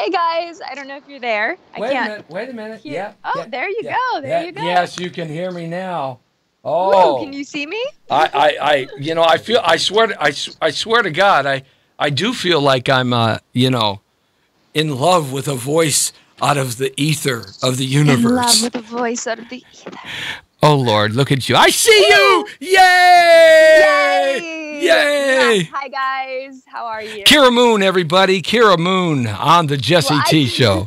Hey guys, I don't know if you're there. Wait a minute. Hear... Yeah. Oh, yeah, there you yeah, go. There you go. Yes, you can hear me now. Woo, Oh. can you see me? I feel. I swear to God, I do feel like I'm, in love with a voice out of the ether of the universe. In love with a voice out of the ether. Oh Lord, look at you! I see you! Yay! Yay! Yay! Yes. Hi guys, how are you? Kira Moon, everybody. Kira Moon on the Jesse T Show.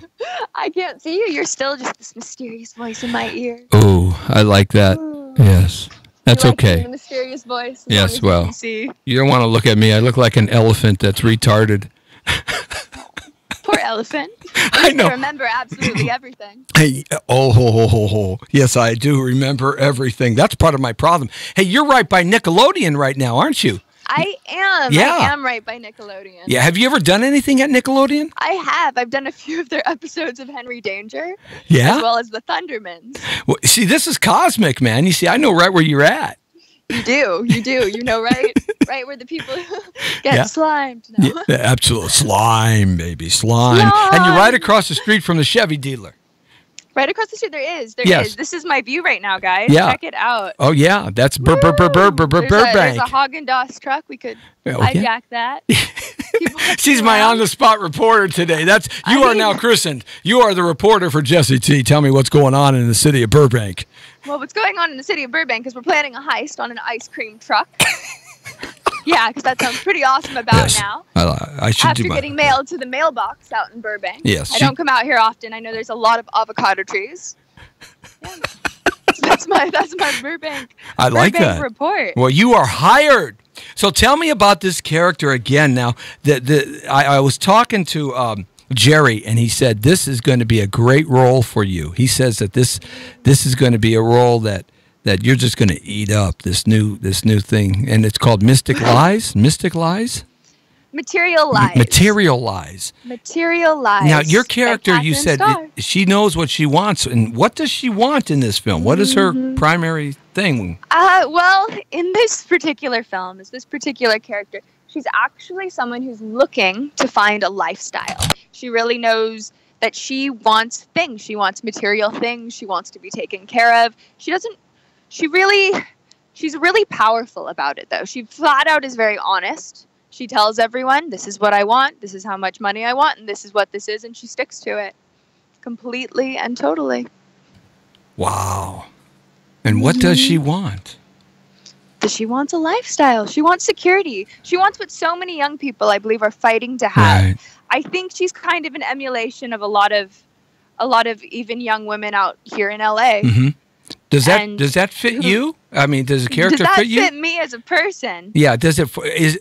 I can't see you. You're still just this mysterious voice in my ear. Oh, I like that. Ooh. Yes, that's okay. The mysterious voice. Yes, well, you don't want to look at me. I look like an elephant that's retarded. Poor elephant. I know. Remember absolutely everything. Hey, yes, I do remember everything. That's part of my problem. Hey, you're right by Nickelodeon right now, aren't you? I am. Yeah. I am right by Nickelodeon. Yeah. Have you ever done anything at Nickelodeon? I have. I've done a few of their episodes of Henry Danger. Yeah. As well as the Thundermans. Well, see, this is cosmic, man. You see, I know right where you're at. You do. You know, right? Right where the people get slimed. No. Yeah, absolute slime, baby, slime. And you're right across the street from the Chevy dealer. Right across the street, there is. There is. This is my view right now, guys. Yeah. Check it out. Oh yeah, that's Burbank. There's a Haagen-Dazs truck. We could hijack that. She's my on-the-spot reporter today. You are now christened. You are the reporter for Jesse T. Tell me what's going on in the city of Burbank. Well, what's going on in the city of Burbank is we're planning a heist on an ice cream truck. Yeah, because that sounds pretty awesome now. I should After getting mailed to the mailbox out in Burbank. Yes. I don't come out here often. I know there's a lot of avocado trees. Yeah. That's my Burbank. I like that report. Well, you are hired. So tell me about this character again. Now, I was talking to Jerry, and he said this is going to be a great role for you. He says that this is going to be a role that you're just going to eat up, this new thing, and it's called Mystic Lies. Mystic Lies. Material Lies. Material Lies. Material Lies. Now, your character, you said she knows what she wants, and what does she want in this film? What is her primary thing? Well, in this particular film, this particular character, she's actually someone who's looking to find a lifestyle. She really knows that she wants things. She wants material things. She wants to be taken care of. She's really powerful about it, though. She flat out is very honest. She tells everyone, this is what I want, this is how much money I want, and this is what this is, and she sticks to it completely and totally. Wow. And what does she want? She wants a lifestyle. She wants security. She wants what so many young people, I believe, are fighting to have. Right. I think she's kind of an emulation of a lot of even young women out here in LA. Mm-hmm. Does that fit you? I mean, does the character fit you? Does that fit me as a person? Yeah. Does it?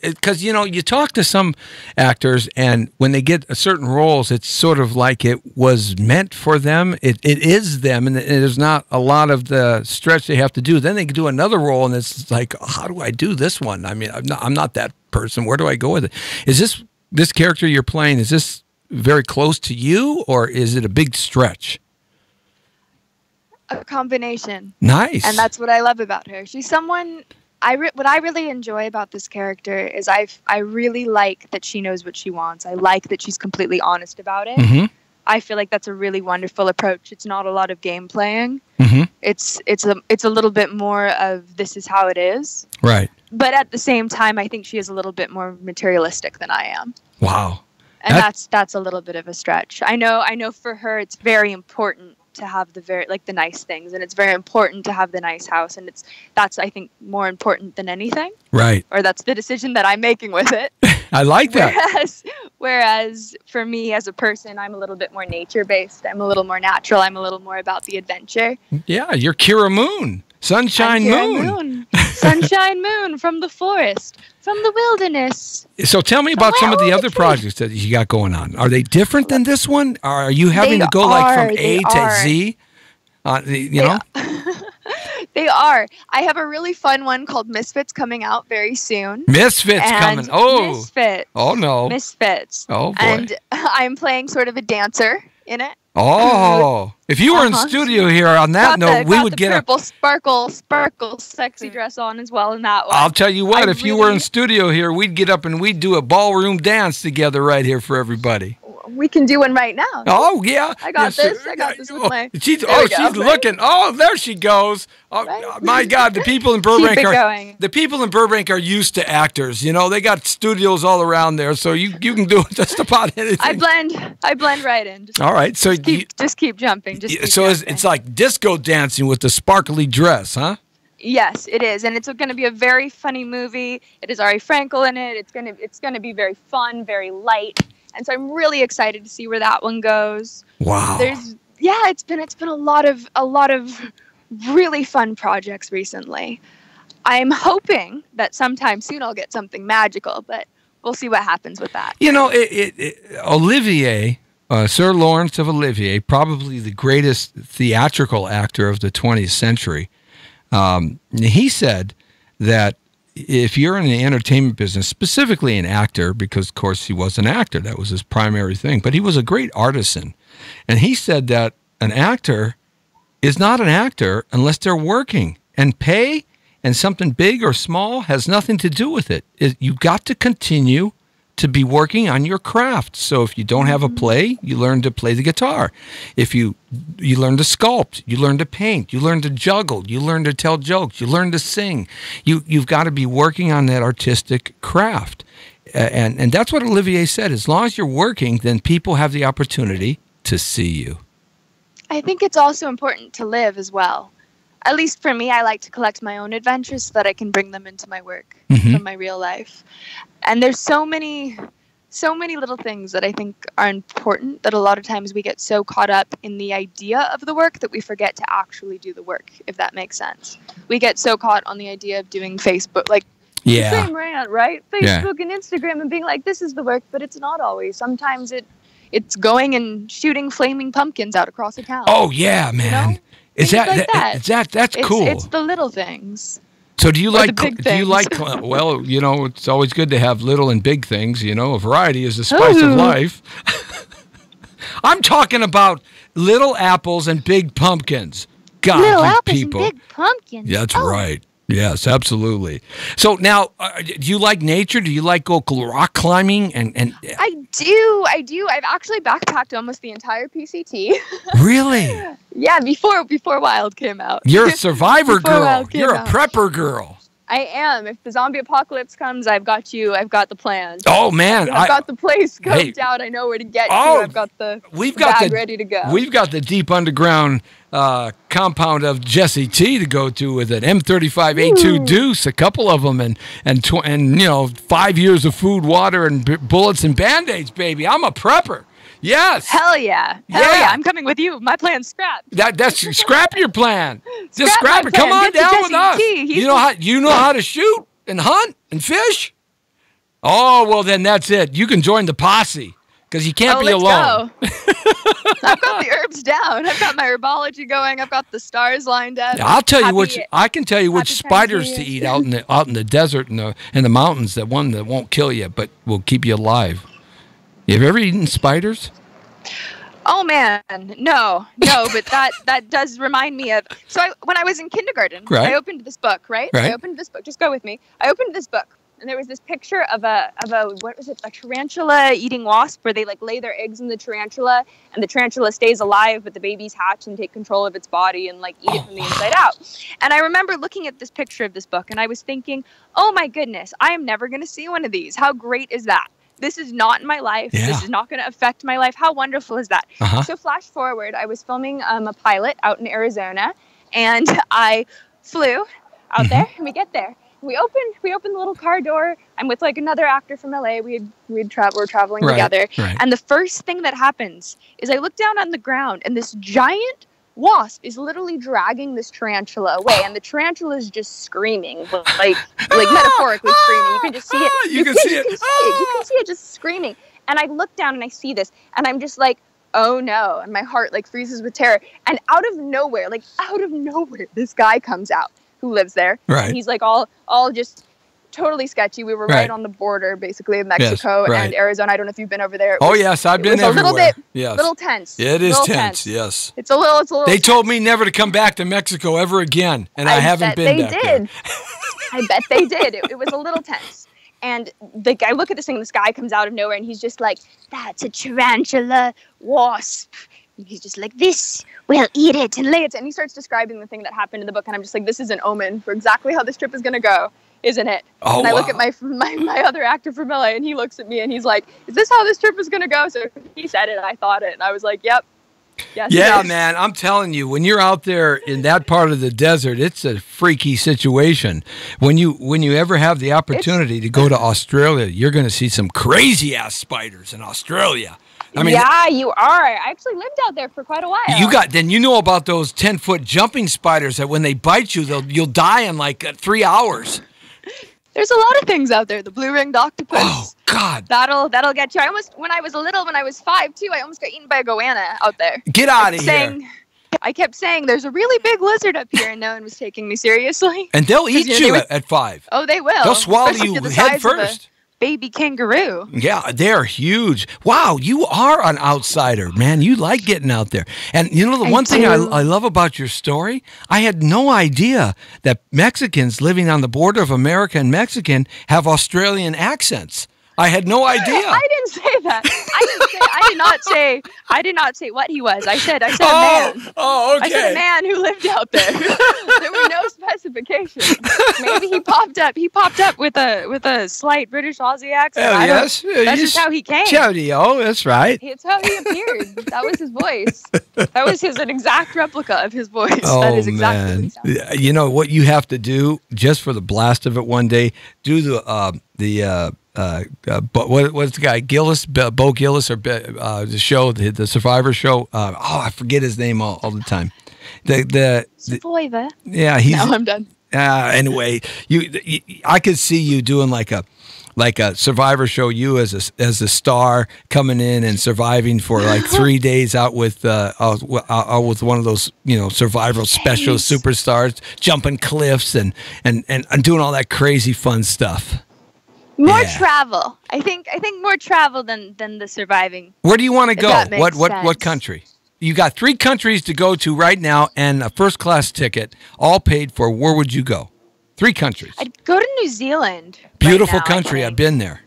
Because you talk to some actors, and when they get certain roles, it's sort of like it was meant for them. It is them, and there's not a lot of the stretch they have to do. Then they do another role, and it's like, how do I do this one? I mean, I'm not that person. Where do I go with it? Is this character you're playing? Is this very close to you, or is it a big stretch? A combination. Nice. And that's what I love about her. She's someone what I really enjoy about this character is I really like that she knows what she wants. I like that she's completely honest about it. Mm-hmm. I feel like that's a really wonderful approach. It's not a lot of game playing. Mm-hmm. It's a little bit more of this is how it is. Right. But at the same time, I think she is a little bit more materialistic than I am. Wow. And that's a little bit of a stretch. I know for her it's very important to have the nice things, and it's very important to have the nice house, and that's I think more important than anything. Right. Or that's the decision that I'm making with it. I like that. Whereas for me as a person, I'm a little bit more nature based. I'm a little more natural. I'm a little more about the adventure. Yeah, you're Kira Moon. Sunshine Moon. Sunshine Moon from the forest, from the wilderness. So tell me about some of the other projects that you got going on. Are they different than this one? Are you having to go like from A to Z? You know? They are. I have a really fun one called Misfits coming out very soon. Misfits coming. Oh. Misfits. Oh, no. Misfits. Oh, boy. And I'm playing sort of a dancer in it. Oh, if you were in studio here on that note, we would get a purple sparkle sexy dress on as well in that one. I'll tell you what, if you were in studio here, we'd get up and we'd do a ballroom dance together right here for everybody. we can do one right now. Oh yeah, I got this. I got this with my. She's right? looking. Oh, there she goes. Oh Right? my God, the people in Burbank Keep it going. the people in Burbank are used to actors. You know, they got studios all around there, so you can do just about anything. I blend right in. All right, so Just keep jumping. so it's like disco dancing with the sparkly dress, huh? Yes, it is, and it's going to be a very funny movie. It is Ari Frankel in it. It's going to be very fun, very light, and so I'm really excited to see where that one goes. Wow. It's been a lot of really fun projects recently. I'm hoping that sometime soon I'll get something magical, but we'll see what happens with that. You know, Olivier, Sir Lawrence of Olivier, probably the greatest theatrical actor of the 20th century. He said that if you're in the entertainment business, specifically an actor, because of course he was an actor, that was his primary thing, but he was a great artisan. And he said that an actor is not an actor unless they're working, and pay and something big or small has nothing to do with it. You've got to continue to be working on your craft. So if you don't have a play, you learn to play the guitar. If you learn to sculpt, you learn to paint, you learn to juggle, you learn to tell jokes, you learn to sing. You've got to be working on that artistic craft. And that's what Olivier said. As long as you're working, then people have the opportunity to see you. I think it's also important to live as well. At least for me, I like to collect my own adventures so that I can bring them into my work from my real life. And there's so many little things that I think are important that a lot of times we get so caught up in the idea of the work that we forget to actually do the work, if that makes sense. We get so caught on the idea of doing Facebook, like the same rant, right? Facebook and Instagram and being like, this is the work, but it's not always. Sometimes it's going and shooting flaming pumpkins out across the town. Oh yeah, man. You know? That's cool. It's the little things. So do you like things. well, you know, it's always good to have little and big things, you know, variety is the spice of life. I'm talking about little apples and big pumpkins. God, little apples people. and big pumpkins. Yeah, that's right. Yes, absolutely. So now, do you like nature? Do you like go rock climbing? And I do. I've actually backpacked almost the entire PCT. Really? Yeah, before Wild came out. You're a survivor girl. You're a prepper girl. I am. If the zombie apocalypse comes, I've got you. I've got the plan. Oh man, I've got the place scoped out. I know where to get to. I've got the bag ready to go. We've got the deep underground compound of Jesse T to go to with an M35A2 Deuce, a couple of them, and you know, 5 years of food, water, and bullets and Band-Aids, baby. I'm a prepper. Yes. Hell yeah. Hell yeah. I'm coming with you. My plan's scrapped. That's scrap your plan. Just scrap it. Come on down with us. You know how to shoot and hunt and fish? Oh, well then that's it. You can join the posse because you can't be alone. Go. I've got the herbs down. I've got my herbology going. I've got the stars lined up. I'll tell you I can tell you which spiders to eat out in the desert and the mountains. That one that won't kill you but will keep you alive. You ever eaten spiders? Oh man, no, but that does remind me of. So when I was in kindergarten, I opened this book, right? I opened this book. Just go with me. I opened this book, and there was this picture of a what was it? A tarantula eating wasp, where they like lay their eggs in the tarantula, and the tarantula stays alive, but the babies hatch and take control of its body and like eat it from the inside out. And I remember looking at this picture of this book, and I was thinking, oh my goodness, I am never going to see one of these. How great is that? This is not in my life. Yeah. This is not going to affect my life. How wonderful is that? So flash forward, I was filming a pilot out in Arizona, and I flew out there, and we get there. We open the little car door. I'm with like another actor from LA. We're traveling together. Right. And the first thing that happens is I look down on the ground, and this giant wasp is literally dragging this tarantula away, and the tarantula is just screaming, like metaphorically screaming. You can just see it. You can see it just screaming. And I look down and I see this, and I'm just like, oh no, and my heart like freezes with terror. And out of nowhere, this guy comes out who lives there. Right. And he's like all just totally sketchy. We were right on the border, basically, of Mexico and Arizona. I don't know if you've been over there. Yes, I've been everywhere. Little tense. It is tense. Yes. It's a little. They told me never to come back to Mexico ever again, and I haven't been back there. I bet they did. It was a little tense. And I look at this thing, this guy comes out of nowhere, and he's just like, that's a tarantula wasp. And he's just like, this will eat it and lay it. And he starts describing the thing that happened in the book, and I'm just like, this is an omen for exactly how this trip is going to go, isn't it? Oh, and I look at my other actor from LA, and he looks at me, and he's like, is this how this trip is going to go? So he said it, I thought it, and I was like, yep. Yes, yeah, man, I'm telling you, when you're out there in that part of the desert, it's a freaky situation. When you ever have the opportunity to go to Australia, you're going to see some crazy ass spiders in Australia. I mean, yeah, you are. I actually lived out there for quite a while. Then you know about those 10-foot jumping spiders that when they bite you, you'll die in like 3 hours. There's a lot of things out there. The blue-ringed octopus. Oh God, that'll get you. When I was 5 too, I almost got eaten by a goanna out there. Get out of here! I kept saying, "There's a really big lizard up here," and no one was taking me seriously. And they'll eat you at 5. Oh, they will. They'll swallow you head first. Baby kangaroo. Yeah, they're huge. Wow, you are an outsider, man. You like getting out there. And you know the one thing I love about your story? I had no idea that Mexicans living on the border of America and Mexican have Australian accents. I had no idea. I didn't say that. I did not say what he was. I said a man. Oh, okay. I said a man who lived out there. There were no specifications. Maybe he popped up with a slight British Aussie accent. Oh, yes. That's just how he came. Chowdio, that's right. It's how he appeared. That was his voice. That was an exact replica of his voice. Oh, that is exactly man. You know what you have to do just for the blast of it one day? Do what's the guy Gillis, Bo Gillis, or the show, the Survivor show? I forget his name all the time. Survivor. Yeah, he's. No, I'm done. Anyway, I could see you doing like a Survivor show. You as a star coming in and surviving for like 3 days out with one of those survival specialist superstars, jumping cliffs and doing all that crazy fun stuff. More travel. I think more travel than the surviving. Where do you want to go? What country? You got 3 countries to go to right now and a first-class ticket, all paid for. Where would you go? 3 countries. I'd go to New Zealand. Beautiful right now, country. I've been there.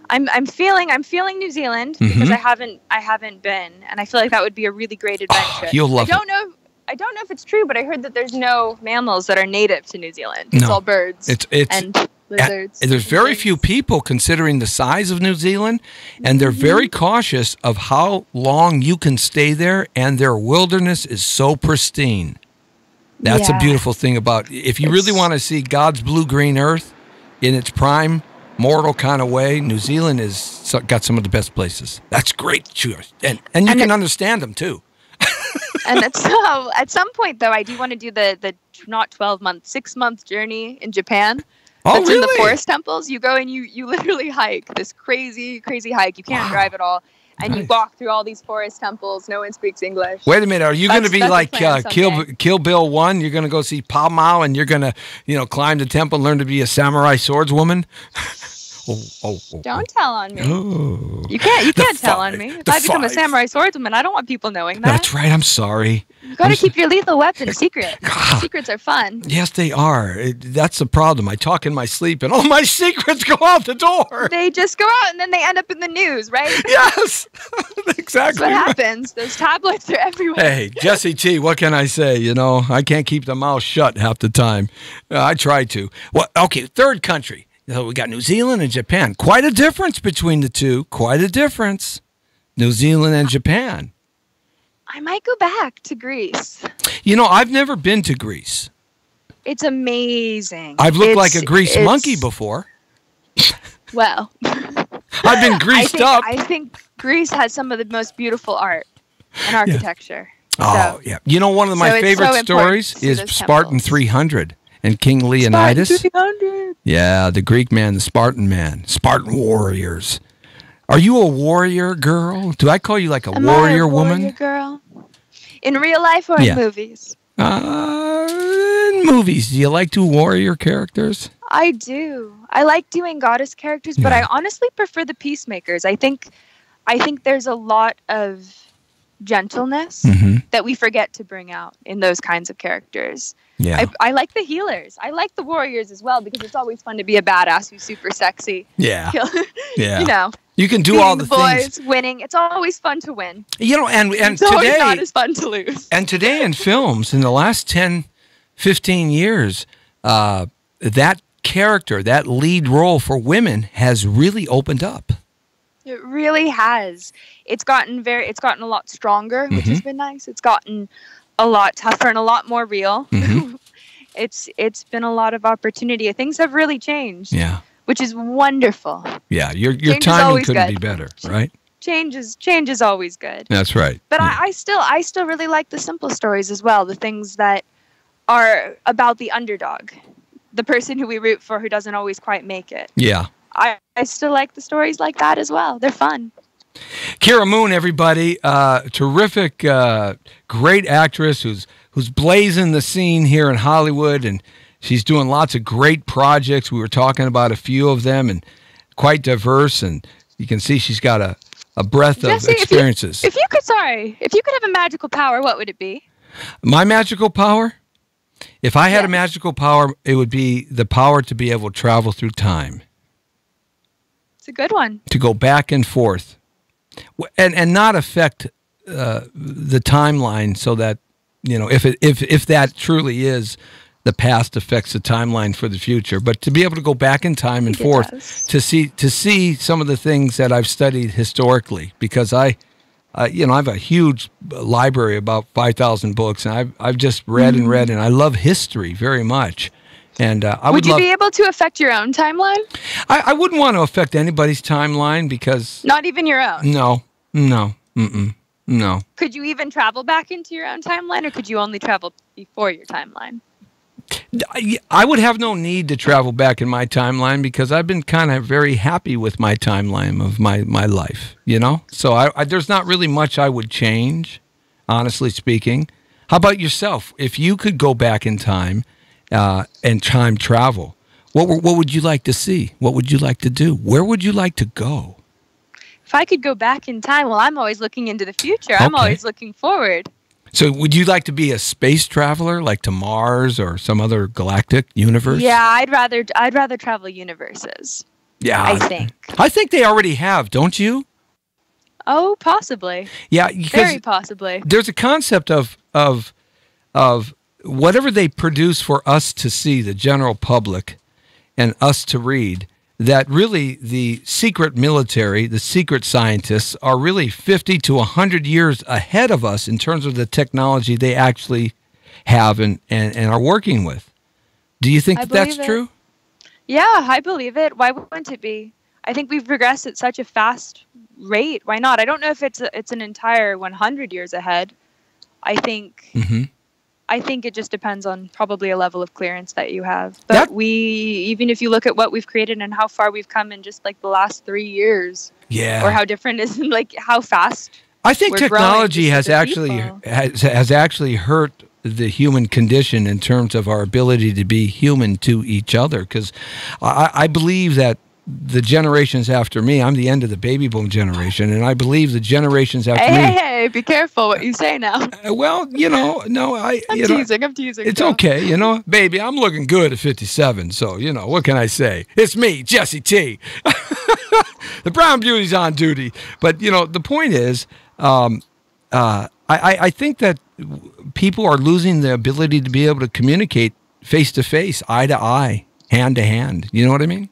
I'm feeling New Zealand because I haven't been, and I feel like that would be a really great adventure. You'll love it. I don't know if it's true, but I heard that there's no mammals that are native to New Zealand. It's all birds. And lizards. There's very few people considering the size of New Zealand, and they're very cautious of how long you can stay there, and their wilderness is so pristine. That's a beautiful thing about if you really want to see God's blue-green earth in its prime, mortal kind of way, New Zealand has got some of the best places. That's great choice. And you can understand them, too. And at some point, though, I do want to do the not 12-month, 6-month journey in Japan. Oh, That's really? in the forest temples. You go and you literally hike this crazy, crazy hike. You can't drive at all. And you walk through all these forest temples. No one speaks English. Wait a minute. Are you going to be like Kill Bill 1? You're going to go see Pa Mao and you're going to, climb the temple and learn to be a samurai swordswoman? Don't tell on me. Oh. You can't tell on me. If I become a samurai swordswoman, I don't want people knowing that. That's right. I'm sorry. You got to keep your lethal weapon secret. Secrets are fun. Yes, they are. That's the problem. I talk in my sleep, and all my secrets go out the door. They just go out, and then they end up in the news, right? Yes, exactly. That's what happens. Those tablets are everywhere. Hey, Jesse T, what can I say? I can't keep the mouth shut half the time. I try to. Well, okay, 3rd country. So we got New Zealand and Japan. Quite a difference between the two. Quite a difference. New Zealand and Japan. I might go back to Greece. I've never been to Greece. It's amazing. I've looked like a grease monkey before. Well, I've been greased up. I think Greece has some of the most beautiful art and architecture. Oh, yeah. One of my favorite stories is Spartan 300 and King Leonidas. Spartan 300. Yeah, the Greek man, the Spartan man, Spartan warriors. Are you a warrior girl? Do I call you like a warrior woman? Warrior girl. In real life or in movies? In movies. Do you like to warrior characters? I do. I like doing goddess characters, but I honestly prefer the peacemakers. I think there's a lot of gentleness that we forget to bring out in those kinds of characters. Yeah. I like the healers. I like the warriors as well, because it's always fun to be a badass who's super sexy. Yeah. Yeah. You know, you can do all the boys, things. winning. It's always fun to win. You know, and It's today always not as fun to lose. And today in films, in the last 10, 15 years, that character, that lead role for women has really opened up. It really has. It's gotten a lot stronger, which has been nice. It's gotten a lot tougher and a lot more real. It's been a lot of opportunity. Things have really changed. Yeah. Which is wonderful. Yeah, your timing couldn't be better, right? Change is always good. That's right. But yeah. I still really like the simple stories as well. The things that are about the underdog, the person who we root for who doesn't always quite make it. Yeah. I still like the stories like that as well. They're fun. Kira Moon, everybody, terrific, great actress who's blazing the scene here in Hollywood, and she's doing lots of great projects. We were talking about a few of them, and quite diverse, and you can see she's got a breadth Jesse, of experiences. If you could have a magical power, what would it be? My magical power? If I had a magical power, it would be the power to be able to travel through time. It's a good one. To go back and forth. And not affect the timeline, so that, you know, if that truly is the past affects the timeline for the future, but to be able to go back in time and forth to see some of the things that I've studied historically, because I have a huge library, about 5,000 books, and I've just read and read, and I love history very much. And would you be able to affect your own timeline? I wouldn't want to affect anybody's timeline, because not even your own. No. Could you even travel back into your own timeline, or could you only travel before your timeline? I would have no need to travel back in my timeline, because I've been kind of very happy with my timeline of my life, you know? So there's not really much I would change, honestly speaking. How about yourself? If you could go back in time and time travel, what would you like to see? What would you like to do? Where would you like to go? If I could go back in time, well, I'm always looking into the future. I'm always looking forward. So would you like to be a space traveler, like to Mars or some other galactic universe? Yeah, I'd rather travel universes. Yeah. I think they already have, don't you? Oh, possibly. Yeah, very possibly. There's a concept of whatever they produce for us to see, the general public, and us to read, that really the secret military, the secret scientists, are really 50 to 100 years ahead of us in terms of the technology they actually have and are working with. Do you think that's true? Yeah, I believe it. Why wouldn't it be? I think we've progressed at such a fast rate. Why not? I don't know if it's an entire 100 years ahead. I think it just depends on probably a level of clearance that you have. But even if you look at what we've created and how far we've come in just like the last 3 years, or how different is like how fast. I think technology has actually hurt the human condition in terms of our ability to be human to each other. Because I believe that the generations after me, I'm the end of the baby boom generation, and I believe the generations after me. Hey, be careful what you say now. Well, I'm teasing. It's okay, baby, I'm looking good at 57, so, what can I say? It's me, Jesse T. The Brown Beauty's on duty. But, the point is, I think that people are losing the ability to be able to communicate face to face, eye to eye, hand to hand. You know what I mean?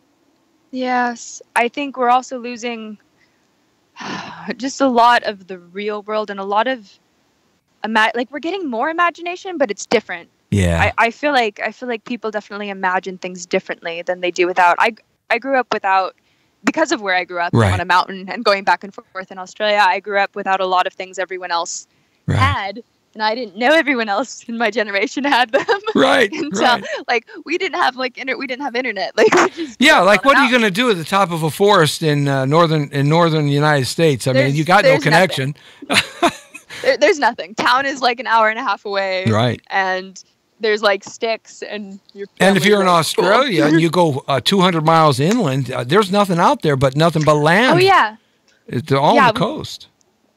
Yes. I think we're also losing just a lot of the real world and a lot of we're getting more imagination, but it's different. Yeah. I feel like people definitely imagine things differently than they do without. I grew up without, because of where I grew up on a mountain and going back and forth in Australia, I grew up without a lot of things everyone else had. And I didn't know everyone else in my generation had them. Right. Until we didn't have we didn't have internet. What are you going to do at the top of a forest in northern United States? I mean, you got no connection. There's nothing. Town is like an hour and a half away. Right. And there's sticks and if you're in Australia and you go 200 miles inland, there's nothing out there but nothing but land. Oh yeah. It's all on the coast.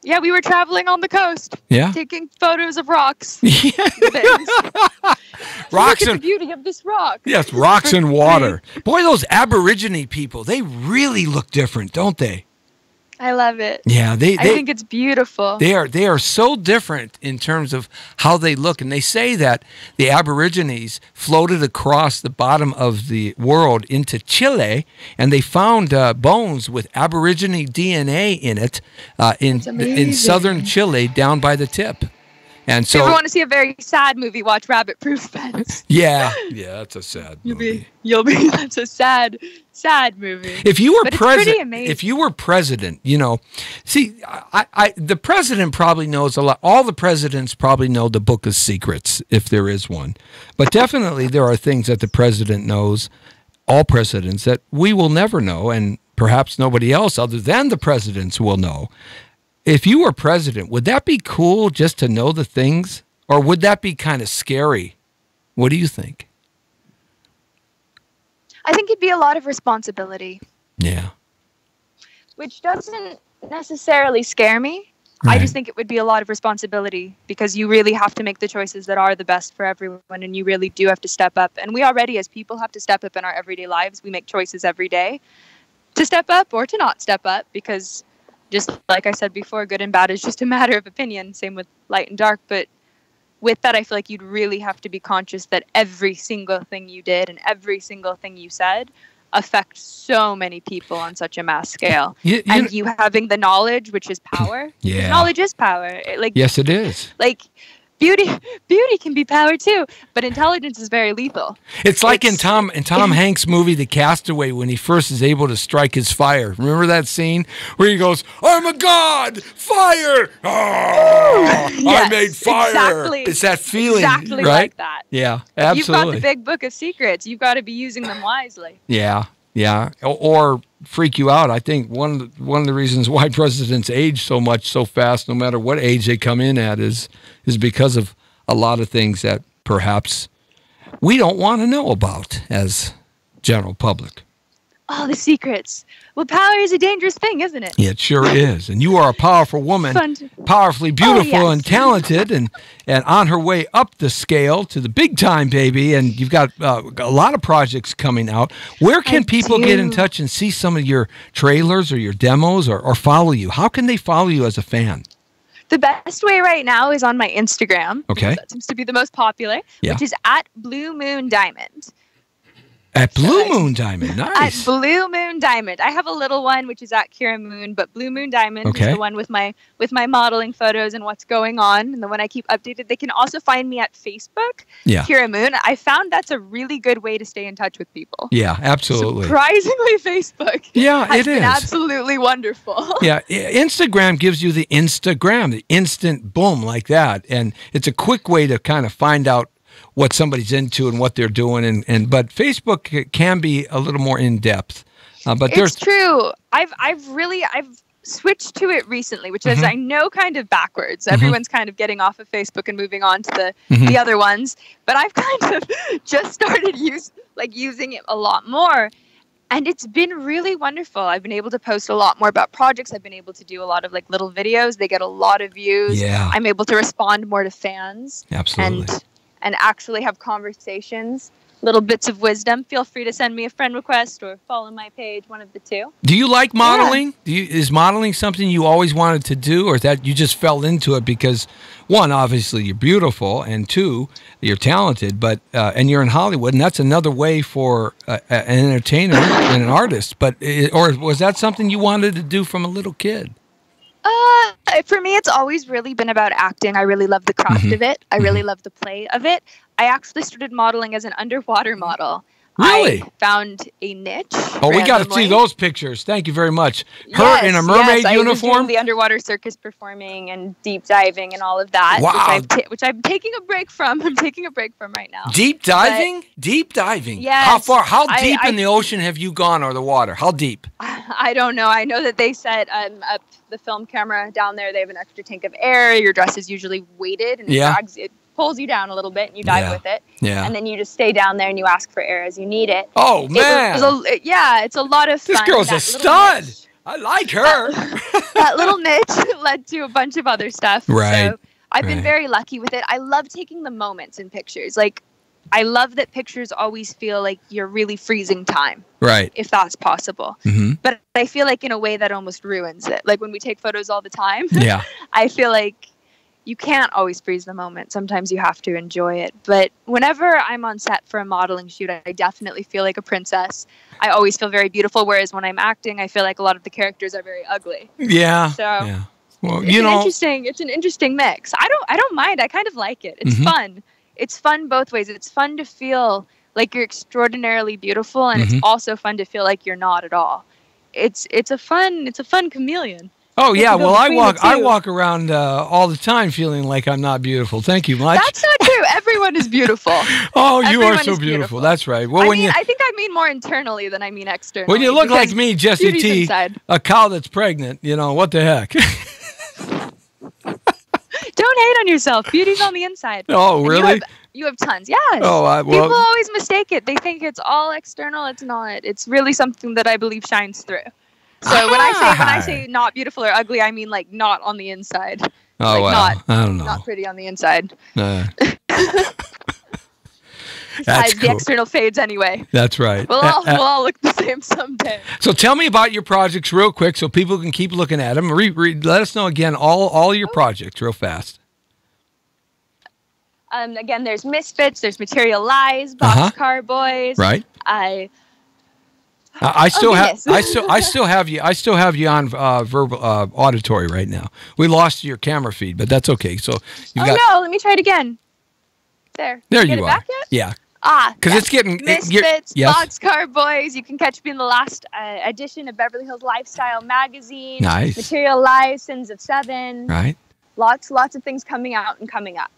Yeah, we were traveling on the coast. Yeah. Taking photos of rocks. Yeah. Rocks Look at and the beauty of this rock. yes, rocks and water. Boy, those Aborigine people, they really look different, don't they? I love it. Yeah, I think it's beautiful. They are so different in terms of how they look, and they say that the Aborigines floated across the bottom of the world into Chile, and they found bones with Aborigine DNA in it in southern Chile, down by the tip. And so, if you ever want to see a very sad movie, watch Rabbit Proof Fence. yeah, that's a sad movie. That's a sad movie. If you were But it's pretty amazing. if you were president, see, the president probably knows a lot. All the presidents probably know the Book of Secrets, if there is one. But definitely there are things that the president knows, all presidents, that we will never know, and perhaps nobody else other than the presidents will know. If you were president, would that be cool just to know the things, or would that be kind of scary? What do you think? I think it'd be a lot of responsibility. Yeah. Which doesn't necessarily scare me. Right. I just think it would be a lot of responsibility because you really have to make the choices that are the best for everyone, and you really do have to step up. And we already, as people, have to step up in our everyday lives. We make choices every day to step up or to not step up because, just like I said before, good and bad is just a matter of opinion. Same with light and dark. But with that, I feel like you'd really have to be conscious that every single thing you did and every single thing you said affects so many people on such a mass scale. And you having the knowledge, which is power. Yeah. Knowledge is power. Yes, it is. Like, beauty can be power too, but intelligence is very lethal. It's like in Tom Hanks' movie The Castaway when he first is able to strike his fire. Remember that scene where he goes, "I'm a god, fire! Oh, yes, I made fire." Exactly. It's that feeling, exactly right? Like that. Yeah, If absolutely. you've got the big book of secrets, you've got to be using them wisely. Yeah, or freak you out. I think one of the reasons why presidents age so much so fast, no matter what age they come in at, is because of a lot of things that perhaps we don't want to know about as general public. Oh, the secrets. Well, power is a dangerous thing, isn't it? Yeah, it sure is. And you are a powerful woman, powerfully beautiful and talented, and on her way up the scale to the big time, baby. And you've got a lot of projects coming out. Where can people get in touch and see some of your trailers or your demos or follow you? How can they follow you as a fan? The best way right now is on my Instagram. Okay. That seems to be the most popular, which is at Blue Moon Diamond. At Blue Moon Diamond, nice. At Blue Moon Diamond. I have a little one, which is at Kira Moon, but Blue Moon Diamond is the one with my modeling photos and what's going on, and the one I keep updated. They can also find me at Facebook, Kira Moon. I found that's a really good way to stay in touch with people. Yeah, absolutely. Surprisingly, Facebook has been absolutely wonderful. Yeah, Instagram gives you the Instagram, the instant boom like that, and it's a quick way to kind of find out what somebody's into and what they're doing, but Facebook can be a little more in depth. But it's true. I've switched to it recently, which is I know kind of backwards. Everyone's kind of getting off of Facebook and moving on to the other ones, but I've kind of just started using it a lot more. And it's been really wonderful. I've been able to post a lot more about projects. I've been able to do a lot of little videos. They get a lot of views. Yeah. I'm able to respond more to fans. Absolutely. And actually have conversations, little bits of wisdom. Feel free to send me a friend request or follow my page, one of the two. Do you like modeling? Yeah. Is modeling something you always wanted to do, or is that you just fell into it because, one, obviously you're beautiful, and two, you're talented, but and you're in Hollywood, and that's another way for an entertainer and an artist. Or was that something you wanted to do from a little kid? For me, it's always really been about acting. I really love the craft of it. I really love the play of it. I actually started modeling as an underwater model. Really? I found a niche. Oh, we got to see those pictures. Thank you very much. Her in a mermaid uniform? I was doing the underwater circus performing and deep diving and all of that. Wow. Which I'm taking a break from. I'm taking a break from right now. Deep diving? Deep diving? Yes. How far? How deep in the ocean have you gone, or the water? How deep? I don't know. I know that they set up the film camera down there. They have an extra tank of air. Your dress is usually weighted, and it pulls you down a little bit, and you dive with it. Yeah. And then you just stay down there, and you ask for air as you need it. Oh, man. It's a lot of fun. This girl's a stud. I like her. that little niche led to a bunch of other stuff. Right. So I've been very lucky with it. I love taking the moments in pictures. Like, I love that pictures always feel like you're really freezing time. Right. If that's possible. Mm-hmm. But I feel like in a way that almost ruins it. Like when we take photos all the time, Yeah. I feel like you can't always freeze the moment. Sometimes you have to enjoy it. But whenever I'm on set for a modeling shoot, I definitely feel like a princess. I always feel very beautiful. Whereas when I'm acting, I feel like a lot of the characters are very ugly. Yeah. So yeah. Well, it's an interesting mix. I don't mind. I kind of like it. It's fun. It's fun both ways. It's fun to feel like you're extraordinarily beautiful, and it's also fun to feel like you're not at all. It's a fun chameleon. Oh yeah, well I walk around all the time feeling like I'm not beautiful. Thank you much. That's not true. Everyone is beautiful. Oh, you Everyone are so is beautiful. That's right. Well, I think I mean more internally than I mean externally. When you look like me, Jesse T, inside. a cow that's pregnant, what the heck? Don't hate on yourself. Beauty's on the inside. Oh, really? You have tons. Yes. Oh, people always mistake it. They think it's all external. It's not. It's really something that I believe shines through. So when I say not beautiful or ugly, I mean like not on the inside. Oh, like well, I don't know. Not pretty on the inside. That's cool. The external fades anyway. That's right. We'll all look the same someday. So tell me about your projects real quick so people can keep looking at them. Let us know again all your projects real fast. Again, there's Misfits, there's Material Lies, Boxcar Boys. Right. I still have you on verbal auditory right now. We lost your camera feed, but that's okay. So no, let me try it again. There you are. Back yet? Yeah. Because it's getting Misfits, Boxcar Boys. You can catch me in the last edition of Beverly Hills Lifestyle magazine. Nice. Material Lies, Sins of Seven. Right. Lots of things coming out and coming up.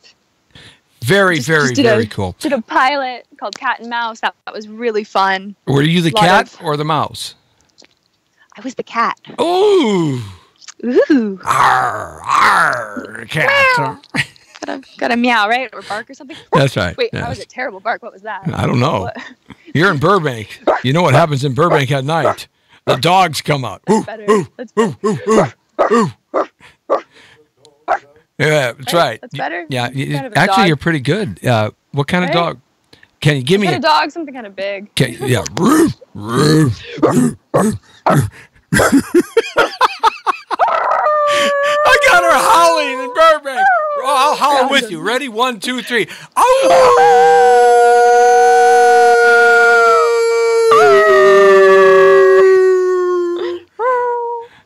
Very cool. Did a pilot called Cat and Mouse. That was really fun. Were you the cat or the mouse? I was the cat. Ooh. Arr, arr, cat. Got a meow, right? Or bark or something? That's right. Wait, that was a terrible bark. What was that? I don't know. You're in Burbank. You know what happens in Burbank at night? The dogs come out. That's better. That's better. Yeah, that's right. That's better? Yeah. Actually, you're pretty good. What kind of dog? Can you give me a dog? Something kind of big. Yeah. I got her howling in Burbank. I'll howl with you. Ready? 1, 2, 3.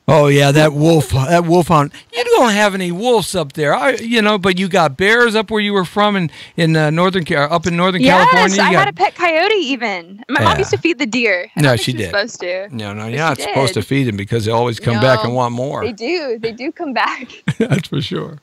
Oh yeah, that wolfhound. You don't have any wolves up there, but you got bears up where you were from in Northern California. Yes, I had a pet coyote even. My mom used to feed the deer. No, she did. Supposed to. No, you're not supposed to feed them because they always come back and want more. They do come back. That's for sure.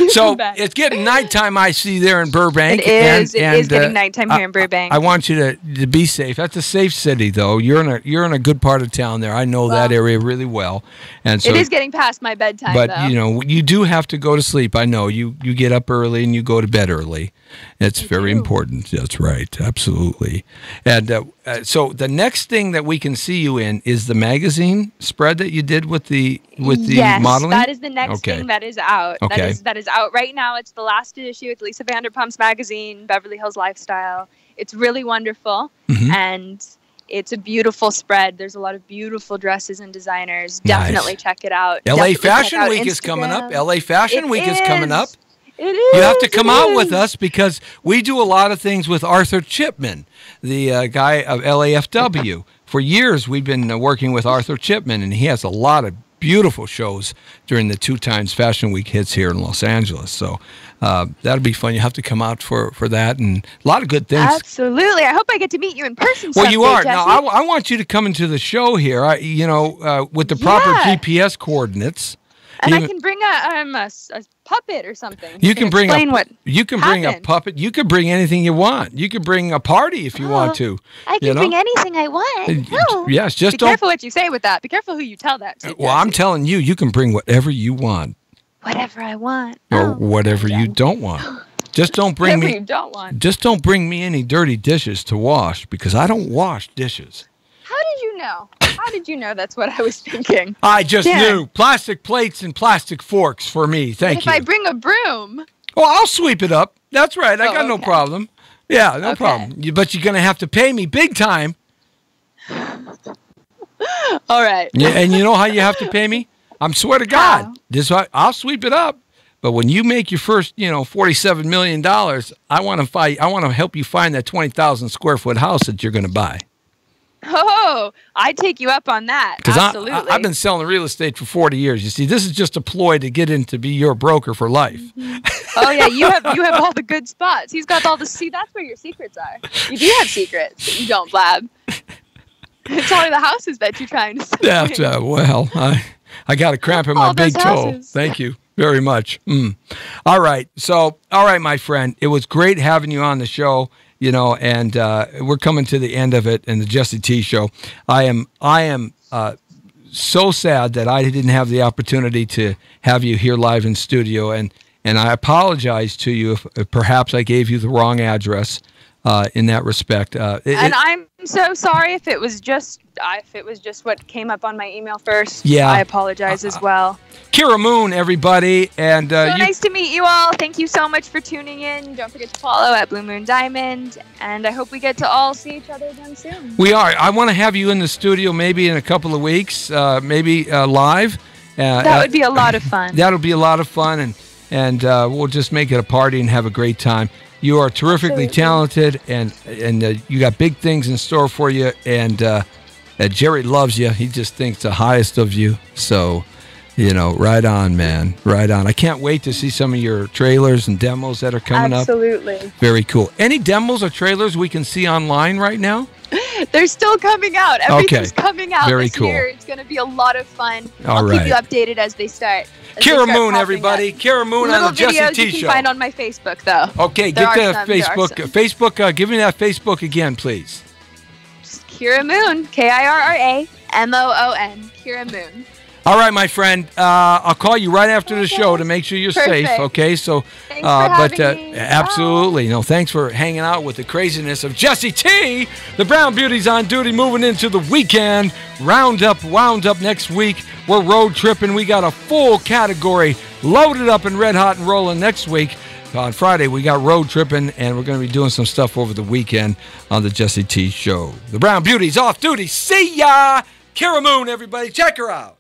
So it's getting nighttime. I see there in Burbank. It is getting nighttime here in Burbank. I want you to be safe. That's a safe city, though. You're in a good part of town there. I know that area really well. And so it is getting past my bedtime, but though. You do have to go to sleep. I know you get up early and you go to bed early. It's very important. That's right, absolutely. And so the next thing that we can see you in is the magazine spread that you did with the modeling. That is the next thing that is out. Okay. That is out right now. It's the last issue. It's Lisa Vanderpump's magazine, Beverly Hills Lifestyle. It's really wonderful, and it's a beautiful spread. There's a lot of beautiful dresses and designers. Definitely check it out. LA Fashion Week is coming up. LA Fashion Week is coming up. It is. You have to come out with us because we do a lot of things with Arthur Chipman, the guy of LAFW. For years, we've been working with Arthur Chipman, and he has a lot of beautiful shows during the 2 times Fashion Week hits here in Los Angeles. So that'll be fun. You have to come out for that, and a lot of good things. Absolutely. I hope I get to meet you in person someday, you are. Jesse. Now, I want you to come into the show here, with the proper GPS coordinates. And I can bring a puppet or something. You can bring a puppet. You can bring anything you want. You can bring a party if you want to. I can bring anything I want. No. Yes, just be careful what you say with that. Be careful who you tell that to. Well, I'm telling you, you can bring whatever you want. Whatever I want. Or whatever you don't want. Just don't bring me. You don't want. Just don't bring me any dirty dishes to wash because I don't wash dishes. How did you you know? How did you know that's what I was thinking? I just knew. Plastic plates and plastic forks for me. Thank you. If I bring a broom. Oh, I'll sweep it up. That's right. I got no problem. Yeah, no problem. But you're going to have to pay me big time. All right. Yeah, and you know how you have to pay me? I'm swear to God. I'll sweep it up. But when you make your first, $47 million, I want to help you find that 20,000 square foot house that you're going to buy. Oh, I'd take you up on that. Absolutely. I've been selling real estate for 40 years. You see, this is just a ploy to get in to be your broker for life. Oh yeah, you have all the good spots. He's got all the that's where your secrets are. You do have secrets that you don't blab. It's only the houses that you're trying to sell. That's well, I got a cramp in my big toe. Thank you very much. All right. So, my friend, it was great having you on the show, and we're coming to the end of it in the Jesse T Show. I am so sad that I didn't have the opportunity to have you here live in studio, and I apologize to you if perhaps I gave you the wrong address in that respect. I'm so sorry if it was just what came up on my email first. Yeah, I apologize as well. Kira Moon, everybody, and so nice to meet you all. Thank you so much for tuning in. Don't forget to follow at Blue Moon Diamond, and I hope we get to all see each other again soon. We are. I want to have you in the studio maybe in a couple of weeks, maybe live. That would be a lot of fun. That'll be a lot of fun, and we'll just make it a party and have a great time. You are terrifically talented, and you got big things in store for you, and Jerry loves you. He just thinks the highest of you. So, right on, man. Right on. I can't wait to see some of your trailers and demos that are coming up. Absolutely. Very cool. Any demos or trailers we can see online right now? They're still coming out. Everything's coming out Very this cool. year. It's going to be a lot of fun. All I'll keep you updated as they start. Kira Moon, everybody. Kira Moon on the Jesse T you Show. can find on my Facebook, though. Okay, get the Facebook. Facebook, give me that Facebook again, please. Just Kira Moon, KIRRAMOON, Kira Moon. All right, my friend. I'll call you right after the show to make sure you're safe. Okay, so, thanks for having me. Absolutely. No, thanks for hanging out with the craziness of Jesse T. The Brown Beauty's on duty, moving into the weekend. Wound up next week. We're road tripping. We got a full category loaded up and red hot and rolling next week. On Friday, we got road tripping, and we're going to be doing some stuff over the weekend on the Jesse T Show. The Brown Beauty's off duty. See ya! Kira Moon, everybody. Check her out.